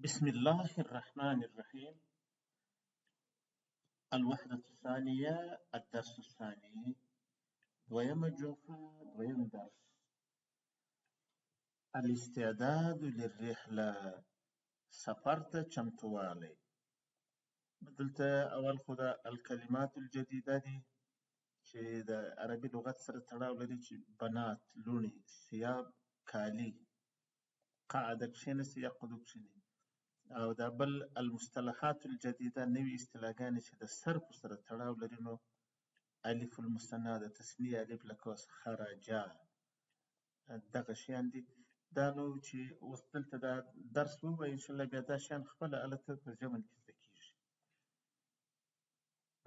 بسم الله الرحمن الرحيم. الوحدة الثانية الدرس الثاني دويم جوفة دويم درس الاستعداد للرحلة سفرت چمتووالی. دلته اول خو د الکلمات الجديده دي چې د عربي لغت سره تړاو لري چې بنات لوڼي ثياب کالي قعده کښېنستي يقعد کښېني او دا بل المصطلحات الجديده نوي اصطلاحګانې چې د صرف سره تړاو لري نو الف المثنى د تثنیه الف لکه اوس خرجا دغه شیان دي. دا نو چې اوس دلته دا درس ووایو انشاءالله بیا دا شیان خپله هلته په ژمن کې زده کېږي.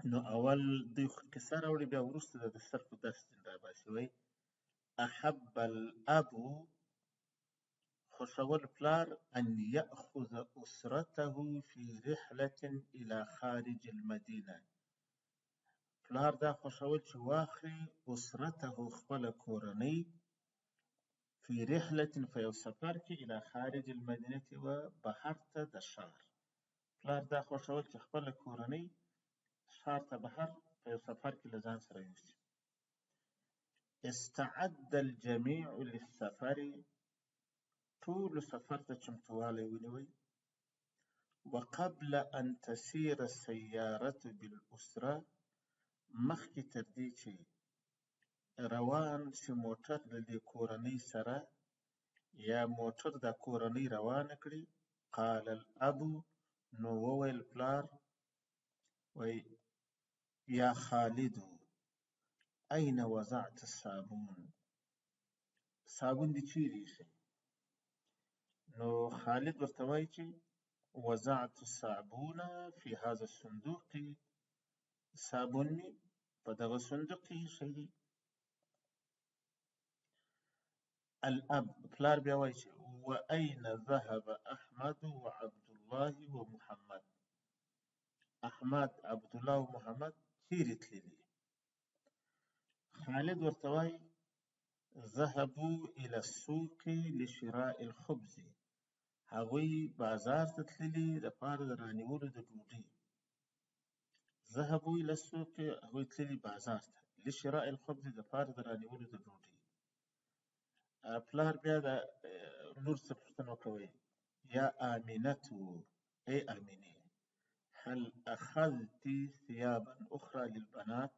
نو اول دوی خو قصه راوړي بیا وروسته د صرف درس ځینې راباسي. وایي احب الاب خوښول پلار ان یأخذ اسرته فی رحلة الى خارج المدینه. پلار دا خوښول چې واخلي اسرته خپله کورنۍ فی رحلة په یو سفر کې الى خارج المدینه و بهر ته د ښار. پلار دا خوښول چې خپله کورنۍ ښار ته بهر په یو سفر کې له ځان سره یوسي. استعد الجميع للسفر ټولو سفر ته چمتووالی ونیوئ. وقبل ان تسير السيارة بالأسرة مخکې تر دې چې روان شي موټر د دې کورنۍ سره یا موټر دا کورنۍ روانه کړي. قال الاب نو وویل پلار وی یا خالد اين وضعت الصابون صابون دې چیرې ایښی؟ نو خالد ورته وایي چې وضعت الصابون في هذا الصندوق صابون مې په دغه صندوق کې ایښی دی. الاب پلار بیا وایي چې وأين ذهب احمد وعبد الله ومحمد احمد عبدالله او محمد چیرې تللي؟ خالد ورته وایي ذهبوا الى السوق لشراء الخبز هغوی بازار ته تللي دپاره د رانیولو د ډوډۍ. ذهبوا الى السوق هغوی تللي بازار ته لشراء الخبز دپاره د رانیولو د ډوډۍ. پلار بیا د لور څه پوښتنه وکړه یا آمنتو ای آمنې هل اخذت ثيابا اخرى للبنات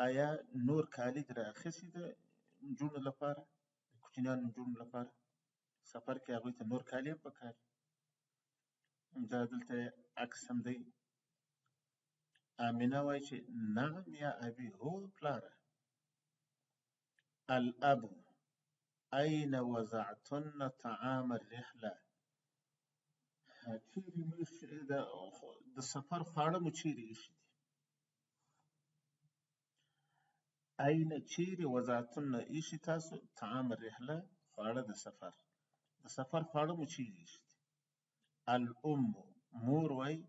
آیا نور کالي دې رااخیستي د نجونو لپاره د کوچنیانو نجونو لپاره سفر کې هغوی ته نور کالي هم پکار دي. دا دلته عکس هم دی. آمنه وایي چې نعم یا ابي هو پلاره. الاب اين وضعتن طعام الرحله چیرې مو د سفر خواړه مو چیرې ایښي دي؟ اين چیرې وضعتن ایښي تاسو طعام الرحله خواړه د سفر خواړه مو چیرې ایښي دي؟ الام مور وایي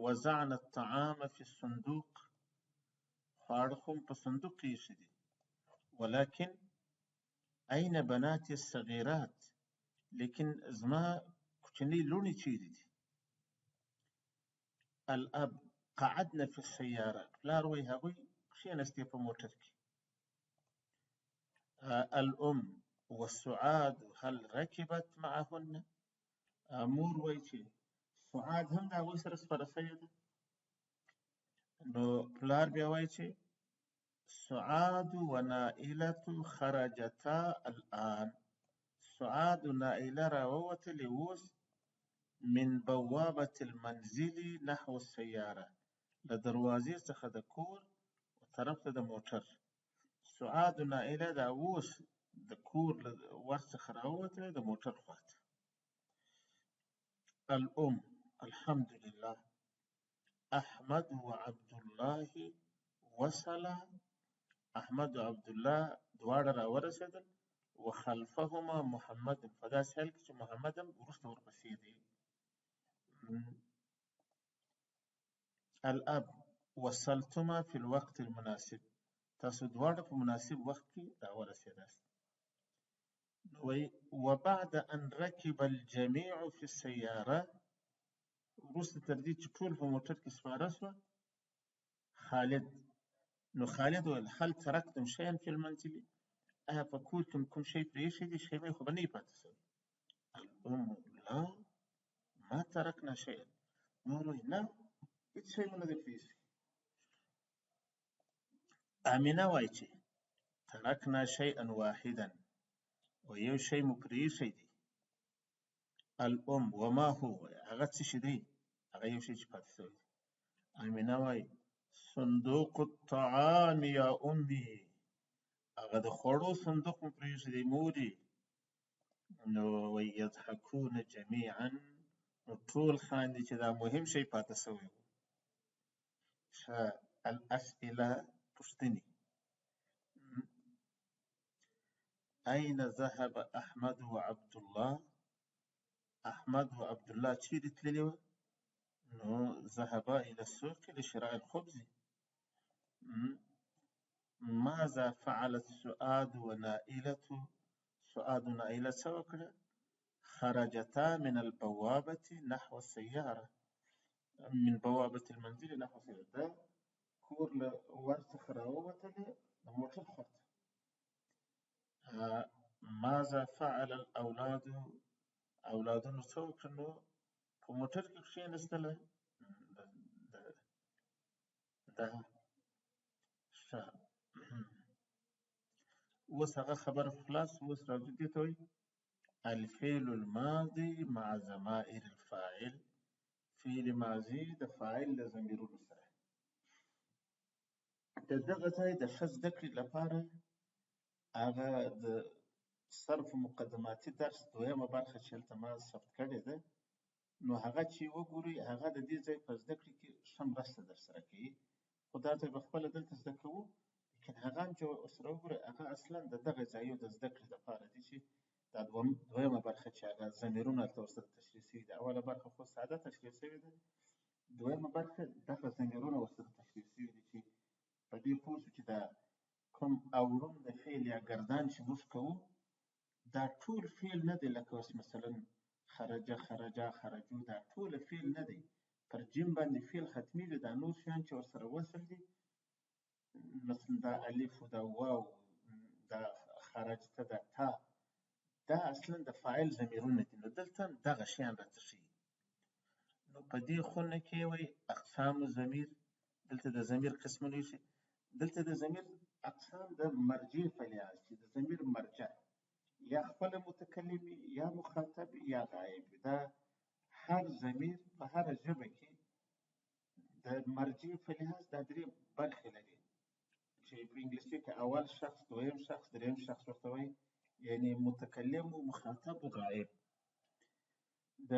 وضعنا الطعام في الصندوق خواړه خو په صندوق کې ایښي دي. ولكن اين بناتي الصغيرات لیکن زما کوچنۍ لوڼې چیرې دي؟ الاب قعدنا في السياره پلار وایي هغوی کښېنستې په موټر کې. الام والسعاد هل ركبت معهن مور وایي چې سعاد هم د هغوی سره سپره شوې ده. نو پلار بیا وایي چې سعاد و نائله خرجتا الان سعاد و نائله راووتلې اوس من بوابة المنزل نحو السياره له دروازې څخه د کور طرف ته د موټر. سعاد و نائله دا اوس د کور له ور څخه راووتلې د موټر خواته. الام الحمد لله احمد وعبد الله وصلا احمد و عبدالله دواړه راورسېدل. وخلفهما محمد په داسې حال کې چې محمد هم وروسته ورپسې دی. الاب وصلتما في الوقت المناسب تاسو دواړه په مناسب وخت کې راورسېداست. وبعد أن ركب الجميع في السيارة، وروسته تر دې چې ټول په موټر کې سپاره شوه، خالد نو خالد وویل هل ترکتم شیئا فی المنزل، آیا په کور کې کوم شی پرېښی دی؟ شی خو به نه وي پاتې شوی. الأم لا ما ترکنا شیئا، مور وایي نه هېڅ شی مو نه دی پرېښی. امینه وایي چې ترکنا شیئا واحدا، و یو شی مو پرېښی دی. الأم وما هو، هغه څه شی دی؟ هغه یو شی چې پاتې شوی دی. امینه وایي صندوق الطعام یا امي، هغه د خوړو صندوق مو پرېښی دی مورې. نو وایي یضحکون جمیعا، نو ټول خاندي چې دا مهم شی پاتې شوی و. الاسئله، پوښتنې. أين ذهب أحمد وعبد الله؟ أحمد وعبد الله چیرې تللي وه؟ نو ذهبا إلى السوق لشراء الخبز. ماذا فعلت سعاد ونائلة؟ سعاد ونائلة څه وکړه؟ خرجتا من البوابة نحو السيارة، من بوابة المنزل نحو السيارة، دا کور له ور څخه راووتلې د موټر خواته. ماذا فعل الأولاد؟ اولادونو څه وکړه؟ نو په موټر کې کښېنستله. دا ښه. اوس هغه خبره خلاص. اوس راځو دې ته وایي الفعل الماضي مع ضمائر الفاعل، فعل ماضي د فاعل د ضمیرونو سره. د دغه ځای د ښه زده کړې لپاره هغه د صرف مقدماتي درس دویمه برخه چې هلته ما ثبت کړې ده، نو هغه چې وګورئ هغه د دې ځای په زده کړې کې ښه مرسته در سره کوي. خو دا ځای به خپله دلته زده کوو، لیکن هغه هم چې ورسره وګورئ هغه اصلا د دغه ځایو د زده کړې لپاره دي چې دا دویمه برخه چې هغه ضمیرونه هلته ورسره تشریح شوي دي. اوله برخه خو ساده تشریح شوې ده، دویمه برخه دغه ضمیرونه ورسره تشریح شوي دي چې په دې پوه شو چې دا کوم اوړون د فعل یا ګردان چې موږ کوو دا ټول فعل نه دی. لکه اوس مثلا خرجه، خرجا، خرجو، دا ټول فعل نه دی. پر جیم باندې فعل ختمیږي، دا نور شیان چې ورسره وصل دي، مثلا دا الف و دا واو، دا خرجته، دا تا، دا اصلا د فاعل ضمیرونه دي. نو دلته دغه شیان راته ښیي. نو په دې خونه کې وایي اقسام ضمیر، دلته د ضمیر قسمونه ایښي. دلته د ضمیر اقسام د مرجع په لحاظ چې د ضمیر مرجع یا خپل متکلم یا مخاطب یا غایب. دا هر ضمیر په هر ژبه کې د مرجع په لحاظ دا درې برخې لري چې په انګلیسي کې اول شخص، دویم شخص، دریم شخص ورته وایي، یعنی متکلم و مخاطب و غایب. د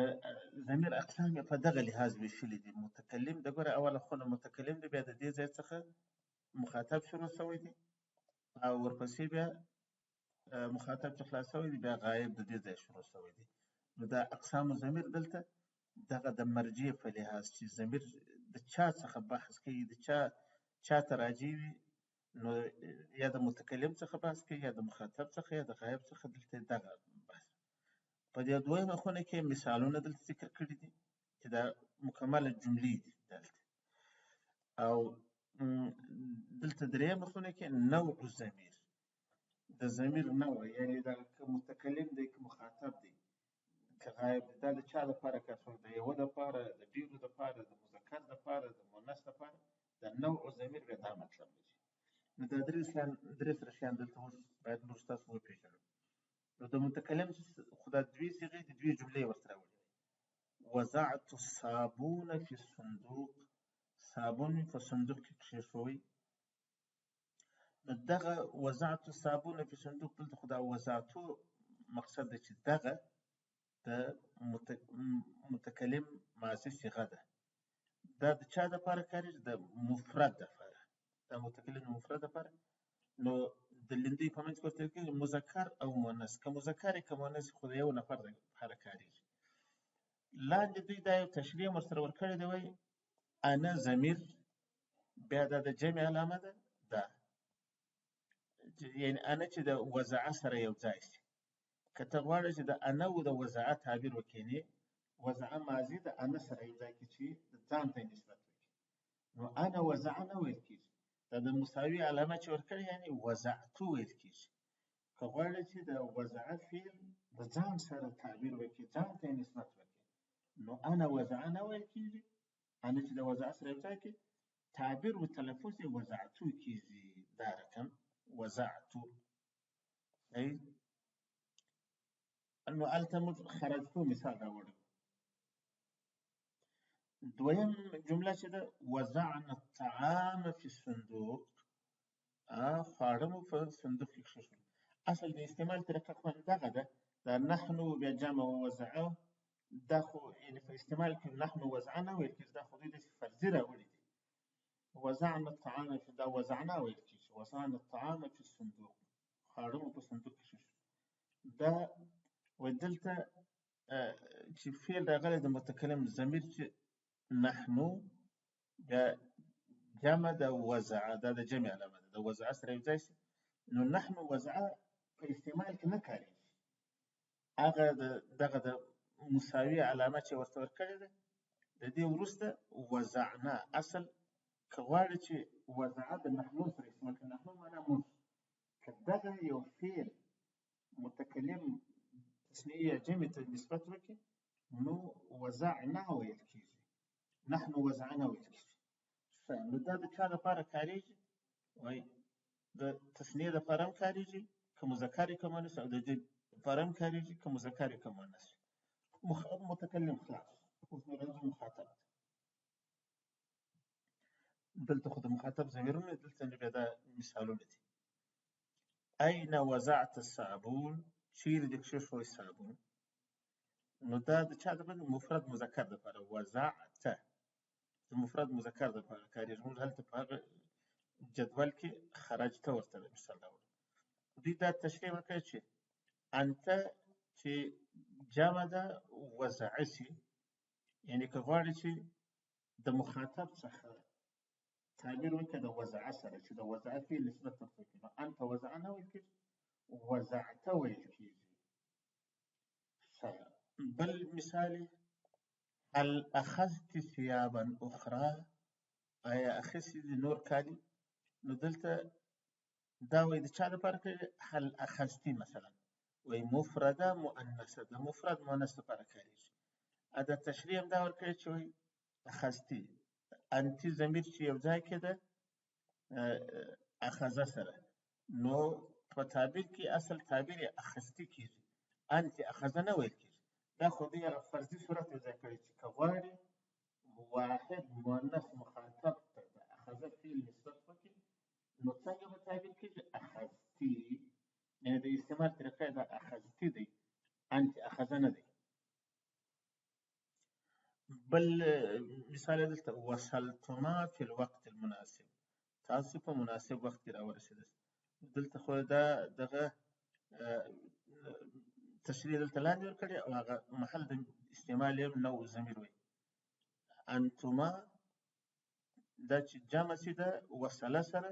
ضمیر اقسام یې په دغه لحاظ ویشلي دي. متکلم د ګوره اوله خونه متکلم دی، بیا د دې ځای څخه مخاطب شروع شوی دی او ورپسې بیا مخاطب چې خلاص شوی دی بیا غایب د دې ځای شروع شوی دی. نو دا اقسام ضمیر دلته دغه د مرجع په لحاظ چې ضمیر د چا څخه بحث کوي، د چا ته راجع وي، نو یا د متکلم څخه بحث کوي یا د مخاطب څخه یا د غایب څخه. دلته دغه بحث په دې دویمه خونه کې مثالونه دلته ذکر کړي دي چې دا مکمله جملې دي دلته. او دلته دریمه خونه کې نوع ضمیر، د ضمیر نوع، یعنی دا که متکلم دی که مخاطب دی که غایب دی، دا د چا لپاره کار شوی؟ د یوه دپاره، د ډېرو دپاره، د مذکر دپاره، د مؤنث دپاره. د نوع ضمیر بیا دا مطلب لري. نو دا درې سره شیان دلته اوس باید موږ تاسو وپېژنو. نو د متکلم خو دا دوې صیغې دي، دوې جملې ورسره راوړي. وضعت الصابون فی الصندوق، صابون مې په صندوق کې کېښوی. نو دغه وضعت الصابون فی الصندوق دلته خو دا وضعتو مقصد دی چې دغه د متکلم ماضي صیغه ده. دا د چا دپاره کارېږي؟ د مفرد دپاره، د متکلم د مفرد دپاره. نو د لیندۍ په منځ کې ورته کېږي مذکر او مؤنث. که مذکر یې که مؤنث خو د یو نفر دپاره کارېږي. لاندې دوی دا یو تشریح ورسره ورکړې ده، وایي انا ضمیر، بیا دا د جمع علامه ده، دا یعنی انا چې د وضع سره یو ځای شي. که ته غواړې چې د انا او د وضعه تعبیر وکړې وضعه ماضي د انا سره یو ځای کړي چې ځان ته نسبت وکړي نو انا وضعه نه ویل کېږي دا د مساوي علامه چې ورکړې یعنې وضعتو ویل کېږي که غواړې چې د وضعه فعل د ځان سره تعبیر وکړي ځان ته نسبت وکړي نو انا وضعه نه ویل کېږي انا چې د وضعه سره یو ځای کړي تعبیر و تلفظ یې وضعتو کېږي دا رقم وضعتو ای نو هلته موږ خرجتو مثال راوړو دویم جمله چې ده وضعنا الطعام في الصندوق خواړه مو په صندوق کې کښېښول اصل د استعمال طریقه خو همدغه ده دا نحنو بیا جمع و وضعه دا خو یعنې په استعمال کې نحنو وضعه نه ویل کېږي دا خو دوی داسې فرضي راوړي دي وضعنا الطعام في دا وضعنا ویل کېږي وضعنا الطعام في الصندوق خواړه مو په صندوق کې کښېښول دا وایي دلته چې فعل راغلی د متکلم ضمیر چې نحنو بیا جمع د وضعه دا د جمع علامه ده د وضعه سره یو ځای شي نو نحنو وضعه په استعمال کې نه کارېږي هغه دغه د مساوي علامه چې ورته ورکړې ده د دې وروسته وضعنا اصل که غواړې چې وضعه د نحنو سره استعمال کړي نحنو معنا موږ که دغه یو فعل متکلم تسنیه یا جمع ته نسبت وکړي نو وضعنا ویل کېږي نحنو وضعنا ویل کېږي نو دا د چا لپاره کارېږي وایي د تسنیې لپاره هم کارېږي که مذکر که مؤنث او د جمع لپاره هم کارېږي که مذکر که مؤنث متکلم خلاص اوس نو راځو مخاطب دلته خو د مخاطب ضمیرونه دلته نو بیا دا مثالونه دي اين وضعت الصابون چیرې دې کښېښوی صابون نو دا د چا دپاره مفرد مذکر دپاره وضعت د مفرد مذکر دپاره کارېږي موږ هلته په هغه جدول کې خرجته ورته مثال راوړو دوی دا تشریح وکړه چې انته چې جمع ده وضعه سي یعنې که غواړې چې د مخاطب څخه تعبیر وکړه د وضعه سره چې د وضعه فعل نسبت ورته وکړي نو انته وضعه نه ویل کېږي وضعته ویل کېږي بل مثال هل اخذت ثيابا اخرى آیا اخیستې دي نور کالي نو دلته دا وایي د چا لپاره کوي هل اخذتي مثلا وایي مفرده مؤنثه د مفرد مؤنث لپاره کارېږي دا تشریح هم دا ورکوي چې وایي اخذتي انتي ضمیر چې یو ځای کې ده اخذه سره نو په تعبیر کې اصل تعبیر یې اخذتي کېږي انتي اخذه نه ویل کېږي دا خو دوی هغه فرضي صورت یو ځای کړی چې که غواړې واحد مؤنث مخاطب ته د اخذه فعل نسبت وکړي نو څنګه به تعبیر کېږي اخذتي یعنې د استعمال طریقه یې د اخذتي دی انتي اخذه نه دی بل مثال دلته وصلتما فی الوقت المناسب تاسو په مناسب وخت کې راورسېدل دلته خو دا دغه تشریح دلته لاندې ورکړې او هغه محل د استعمال یې نوع ضمیر وایي انتما دا چې جمع سي ده وصله سره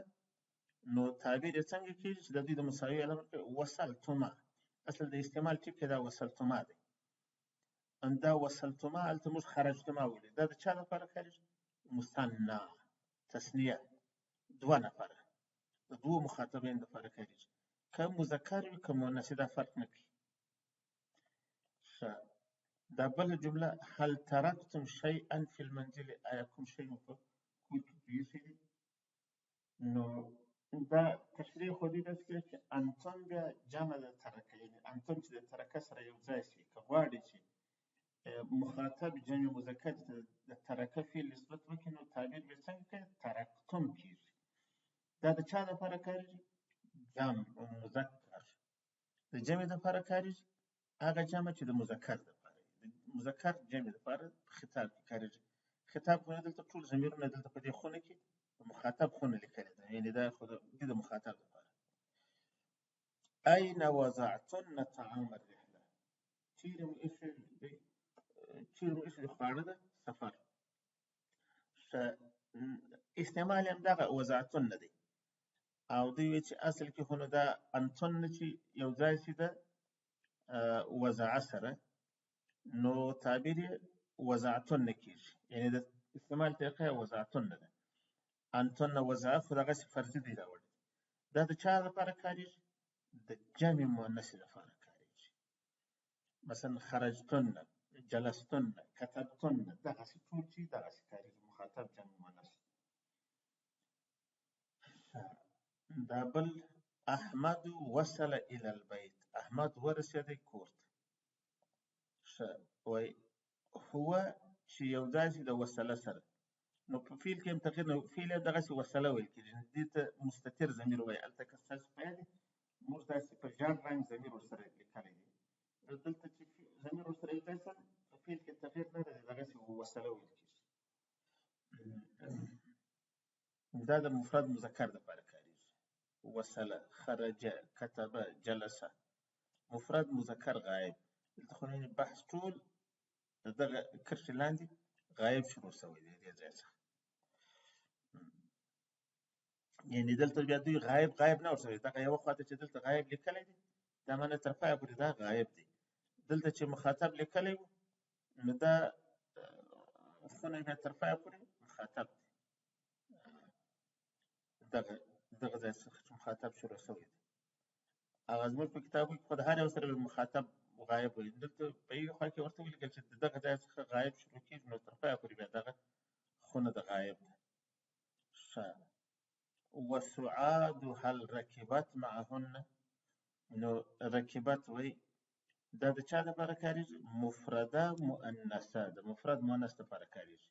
نو تعبیر یې څنګه کېږي چې د دوی د مساوي علامه وصلتما اصل د استعمال ټیپ کې دا وصلتما دی دا وصلتما هلته موږ خرجتما ویلي دا د چا لپاره کارېږي مثنا تثنیه دوه نفره د دوو مخاطبین لپاره کارېږي که مذکر وي که مؤنث دا فرق نه کوي دا بله جمله هل ترکتم شیئا فی المنزل آیا کوم شی مو په کور کې پرېښی دی نو دا تشریح خو دوی داسې کوي چې انتم بیا جمع د ترکه یعنې انتم چې د ترکه سره یو ځای شي که غواړې چې مخاطب جمع مذکر ته د ترکه فعل نسبت وکړي نو تعبیر به څنګه کوي ترکتم کېږي دا د چا لپاره کارېږي جمع مذکر د جمع لپاره کارېږي هغه جمع چې د مذکر لپاره د مذکر جمع لپاره خطاب کې کارېږي خطاب خو دلته ټول ضمیرونه دلته په دې خونه کې د مخاطب خونه لیکلې ده یعنې دا خو د مخاطب لپاره اين وضعتن طعام الرحله چیرې مو ایښی دی چیرې مو ایښی دی خواړه د سفر استعمال یې همدغه وضعتن دی او دوی وایي چې اصل کې خو نو دا انتن چې یو ځای شي ده وضعه سره، نو تعبیر یې وضعتن کېږي، یعنې د استعمال طریقه یې وضعتن ده. انتن وضعه خو دغسې فرضي دی راوړی. دا د چا لپاره کارېږي؟ د جمع مؤنث لپاره کارېږي. مثلا خرجتن، جلستن، کتبتن، دغسې ټول چې دغسې کارېږي، مخاطب جمع مؤنث. دا بل احمد وصل الى البيت، احمد ورسېدی کور ته. ښه وایي هو چې یو ځای شي د وصله سره، نو په فعل کې هم تغیر نه، فعل یې دغسې وصله ویل کېږي، دې ته مستتر ضمیر وایي. هلته که ستاسو په یاد وي موږ داسې په ژړ رنګ ضمیر ورسره لیکلی دی. دلته چې ضمیر ورسره یو ځای سره په فعل کې تغیر نه لري، دغسې وصله ویل کېږي. دا د مفرد مذکر دپاره کارېږي. وصله، خرجه، کتبه، جلسه. مفرد مذکر غایب. دلته خو بحث ټول د دغه کرښې لاندې غایب شروع شوی دی دې ځای څخه. یعنې دلته بیا دوی غایب نه ورسوي، دغه یوه خواته چې دلته غایب لیکلی دی دا معنی تر پایه پورې دا غایب دی. دلته چې مخاطب لیکلی و نو دا خونه بیا تر پایه پورې مخاطب دی. دغه ځای څخه چې مخاطب شروع شوی دی. هغه زموږ په کتابونو کې خو د هر یو سره مخاطب غایب وایي. دلته په یوې خوا کې ورته ولیکل چې د دغه ځای څخه غایب شروع کېږي، نو تر پایه پورې بیا دغه خونه د غایب ده. ښه وسعاد هل رکبت معهن، نو رکبت وایي دا د چا دپاره کارېږي؟ مفرده مؤنثه، د مفرد مؤنث دپاره کارېږي.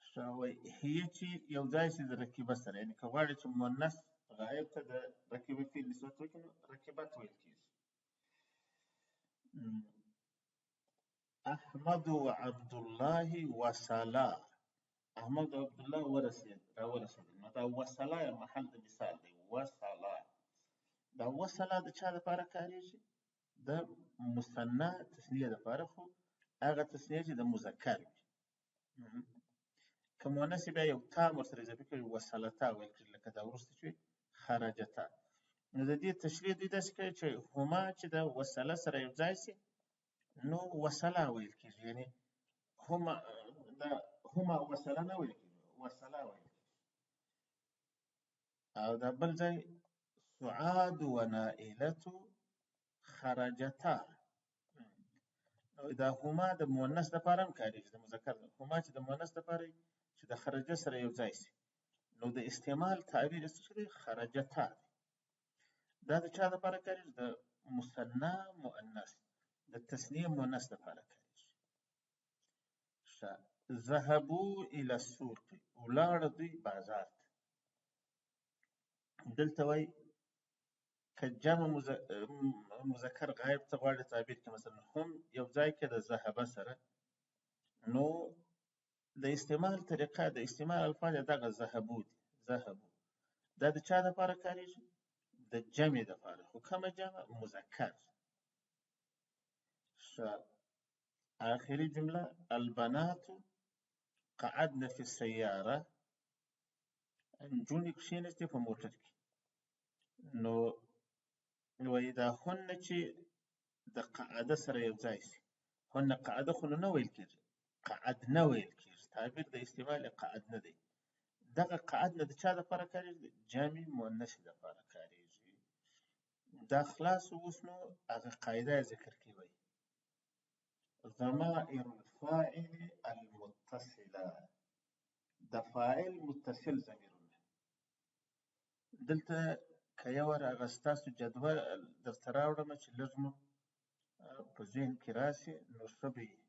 ښه وایي هیه چې یو ځای شي د رکبه سره، یعنې که غواړې چې مؤنث غایب ته د رکبه فعل نسبت وکړي نو رکبت ویل کېږي. احمد و عبدالله وصلا، احمد او عبدالله راورسېدل. نو دا وصلا محل د مثال دی. وصلا، دا وصلا د چا دپاره کارېږي؟ د مثنی تثنیې دپاره، خو هغه تثنیې چې د مذکر وي. که مؤنث بیا یو تا ورسره اضافه کړي وصلتا ویل کېږي، لکه دا وروسته چې خرجتا. نو د دې تشریح دوی داسې کوي چې هما چې د وصله سره یو ځای شي نو وصله ویل کېږي، یعنې هما وصله نه ویل کېږي، وصله ویل کېږي. او دا بل ځای سعاد و نائلة خرجتا، دا هما د مؤنث دپاره هم کارېږي، د مذکر هما چې د مؤنث دپاره چې د خرجه سره یو ځای شي، نو د استعمال تعبیر یې څه دی؟ خرجتا دی. دا د چا دپاره کارېږي؟ د مثنی مؤنث، د تثنیې مؤنث دپاره کارېږي. ښه ذهبوا الى السوق، ولاړه دوی بازار ته. دلته وایي که جمع مذکر غایب ته غواړي تعبیر کړي، مثلا هم یو ځای کې د ذهبه سره، نو د استعمال طریقه، د استعمال الفاظ دغه ذهبو دي. ذهبو دا د چا دپاره کارېږي؟ د جمع دپاره، خو کومه جمع؟ مذکر. ښه آخري جمله البنات قعدن فی السیاره، نجونې کښېنستې په موټر کې. نو وایي دا هن چې د قعده سره یو ځای شي، هن قعده خو نه ویل کېږي، قعد نه ویل کېږي، تعبیر د استعمال قعد نه دی. دغه قعد نه د چا دپاره کارېږي؟ جمع مؤنث دپاره کارېږي. دا خلاص اوس نو هغه قاعده یې ذکر کړې وایي ضمائر الفاعل المتصله، د فاعل متصل ضمیرونه. دلته که یو وار هغه ستاسو جدول درته راوړمه چې لږ مو په ذهن کې راشي نو ښه به وي.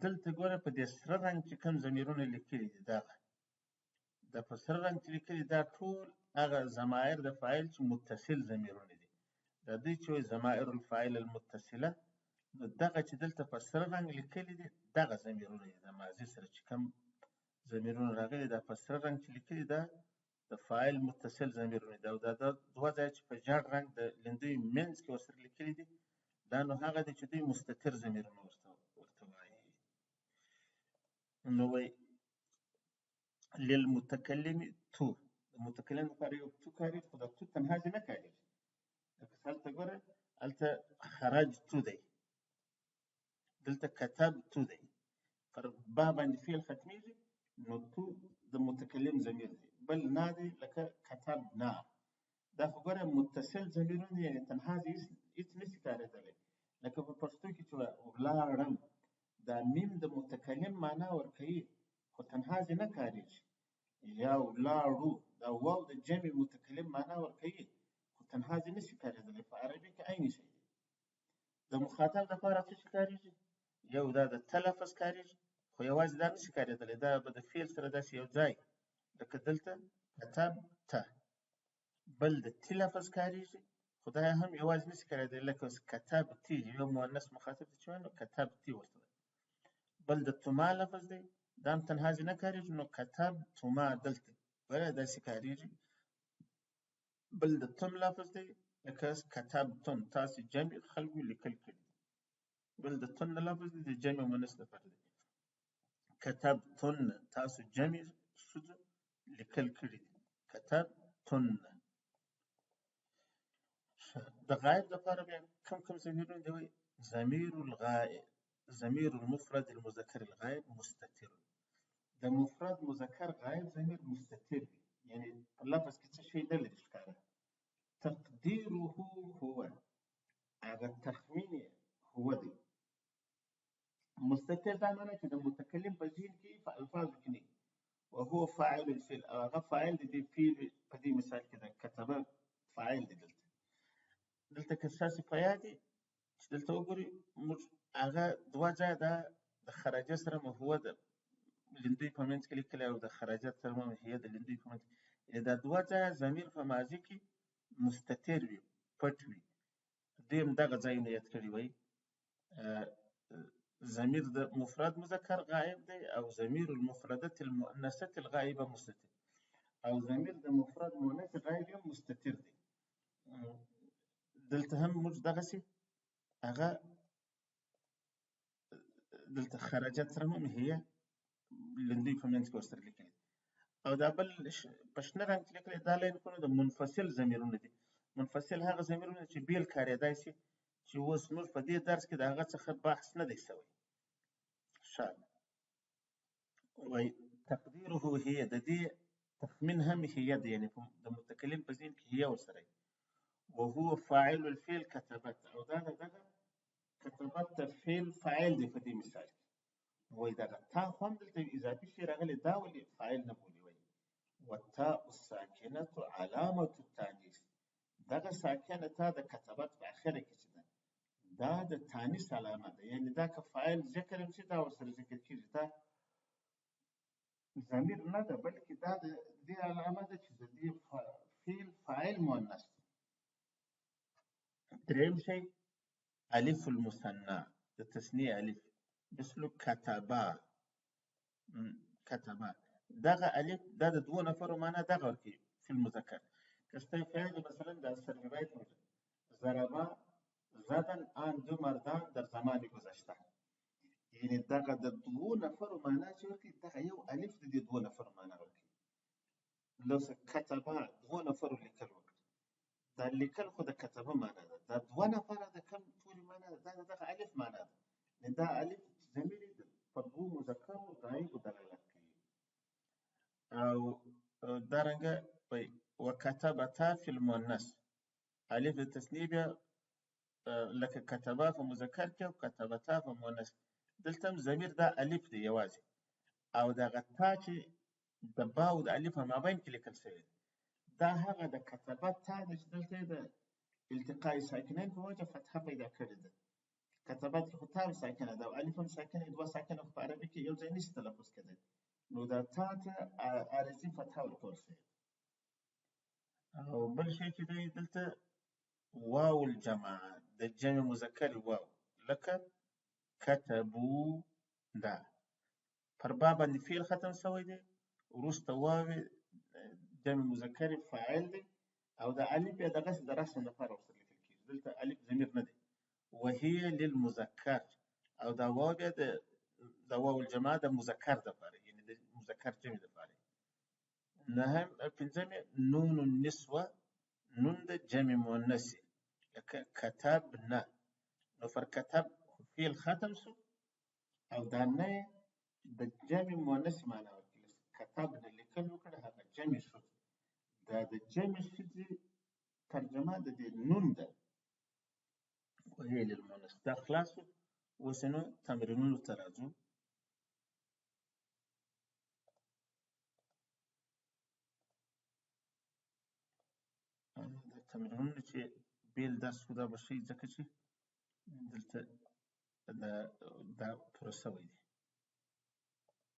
دلته ګوره په دې سره رنګ چې کوم ضمیرونه لیکلي دي، دا په سره رنګ چې لیکلي دا ټول هغه ضمایر د فاعل چې متصل ضمیرونه دي. دا دوی چې وایي ضمائر الفاعل المتصله، نو دغه چې دلته په سره رنګ لیکلي دي دغه ضمیرونه دي، د ماضي سره چې کوم ضمیرونه راغلي دا په سره رنګ چې لیکلي دا د فاعل متصل ضمیرونه دي او دا دوه ځایه چې په ژړ رنګ د لیندیو منځ کې ورسره لیکلي دي دا نو هغه دي چې دوی مستتر ضمیرونه ورته وایي. نو وایي للمتکلم تو، د متکلم لپاره یو تو کارېږي خو دا تو تنها دې نه کارېږي. لکه هلته ګوره هلته خرجتو دی، دلته کتبتو دی، پر با باندې فعل ختمیږي نو تو د متکلم ضمیر دی، بل نه دی لکه کتبنا. دا خو ګوره متصل ضمیرونه دي یعنې تنها دې هېڅ نشي کارېدلی. لکه په پښتو کې چې ولاړم دا میم د متکلم معنا ورکوي خو تنها دې نه کارېږي. یا ولاړو دا واو د جمع متکلم معنا ورکوي خو تنها دې نشي کارېدلی. په عربي کې عین شی دی. د مخاطب لپاره څه شي کارېږي؟ یو دا د ته لفظ کارېږي خو یوازې دا نشي کارېدلی، دا به د فعل سره داسې یو ځای لکه دلته کتبته. بل د تی لفظ کارېږي خو دا هم یوازې نشي کارېدلی لکه کتبتي یو مؤنث مخاطب ته چې وایي نو کتبتي ورته وایي. بل د توما لفظ دی دا هم تنها نه کارېږي نو کتبتما دلته ګوره داسې کارېږي. بل د تم لفظ دی لکه کتبتن تاسې جمع خلکو لیکل کړي. بل د تن لفظ دی د جمع مؤنث لپاره دی. کتبتن تاسو جمع ښځو لیکل کړي دي. کتبتن. د غایب لپاره بیا کوم ضمیرونه دي وایي ضمیر الغائب، ضمیر المفرد المذکر الغائب مستتر. د مفرد مذکر غایب ضمیر مستتر وي یعنې په لفظ کې څه شی نه لري ښکاره. تقدیره هو، هغه تخمین یې هو دی. مستتر دا معنی چې د متکلم په ذهن کې په الفاظو کې نه وي. وهو فاعل الفعل او هغه فاعل د دې فعل په دې مثال کې د کتبه فاعل دی. دلته که ستاسې په یاد وي چې دلته وګورئ موږ هغه دوه ځایه دا د خرجه سره مهوه د لیندوی په منځ کې لیکلی او د خرجه سره مهیه د لیندوی په منځ کې، یعنې دا دوه ځایه ضمیر په ماضي کې مستتر وي، پټ وي. دوی هم دغه ځایونه یاد کړي وایي ضمیر د مفرد مذکر غایب دی او ضمیر المفردة المؤنثة الغائبه مستتر او ضمیر د مفرد مؤنث غایب هم مستتر دی. دلته هم موږ دغسې هغه دلته خرجت سره مهیه لیندوی په منځ کې ورسره لیکلي او دا بل په شنه رنګ کې لیکلي دا لاینونه د منفصل ضمیرونه دي. منفصل هغه ضمیرونه چې بیل کارېدای شي چې اوس موږ په دې درس کې د هغه څخه بحث نه دی شوی. ښه وایي تقدیره هي، د دې تخمین هم هي دی یعنې د متکلم په ذهن کې هي ورسره وي. وهو فاعل الفعل كتبت او دا دغه کتبت د فعل فاعل دی په دې مثال کې. وایي دغه تا خو هم دلته اضافي شی راغلی دا ولې فاعل نه بولي. وایي والتاء الساکنة علامة التانیث، دغه ساکنه تا د کتبت په اخره کې چې ده دا د تانیث علامه ده یعنې دا که فاعل ذکر هم شي دا ورسره ذکر کېږي. دا ضمیر نه ده بلکې دا د دې علامه ده چې د دې فعل فاعل مؤنث دی. دریم شی الف المثنى د تثنیې الف مثل کتبا. کتبا دغه الف دا د دوه نفرو معنا دغه ورکوي فی المذکر. که ستا فعل مثلا در سرروایت موجود ضربا زدن آن دو مردان در زمان گذشته، یعنې دغه د دوه نفرو معنا چې ورکوي دغه یو الف د دې دوه نفرو معنا ورکوي. لوسه کتبا دوه نفرو لیکل وکړه، دا لیکل خو د کتبه معنا ده، دا دوه نفره د کوم ټولې معنا ده دا د دغه الف معنا ده. دا الف ضمیر په دوو مذکرو غایبو دلالت کوي. او دارنګه وکتبتا فی المؤنث الف د تثنیې بیا لکه کتبه په مذکر کې او کتبتا په مؤنث. دلته هم ضمیر دا الف دی یوازې او دغه تا چې د با او د الف په مابین کې لیکل شوی دا هغه د کتبت تا ده چې دلته د التقاء ساکنین په وجه فتحه پیدا کړې ده. کتبت کې خو تا هم ساکنه ده او الف هم ساکنه، دوه ساکنه خو په عربي کې یو ځای نشي تلفظ کېدی نو دا تا ته عارضي فتحه ورکول شوې. او بل شی چې دی دلته واو الجماعه د جمع مذکر واو لکه کتبو ده. پر با باندې فعل ختم شوی دی، وروسته واو جمع مذکر فاعل دی او د الف یې دغسې د رسم لپاره ورسره لیکل کېږي. دلته الف ضمیر نه دی. وهي للمذکر او دا واو بیا د واو الجماعه د مذکر دپاره، یعنې د مذکر جمع دپاره. نهم پنځمې نون النسوه، نون د جمع مؤنث لکه کتبنه، نو پر کتب فعل ختم شو او دا نه د جمع مؤنث معنا ورکوي. کتبنه لیکل وکړه هغه جمع شو، دا د جمع ښځې ترجمه د دې نون ده. وهي للمؤنث دا خلاص شو. اوس نو تمرینونو ته راځو. د تمرینونو چې بیل درس خو دا به ښیي ځکه چې دلته دا پوره شوی دی.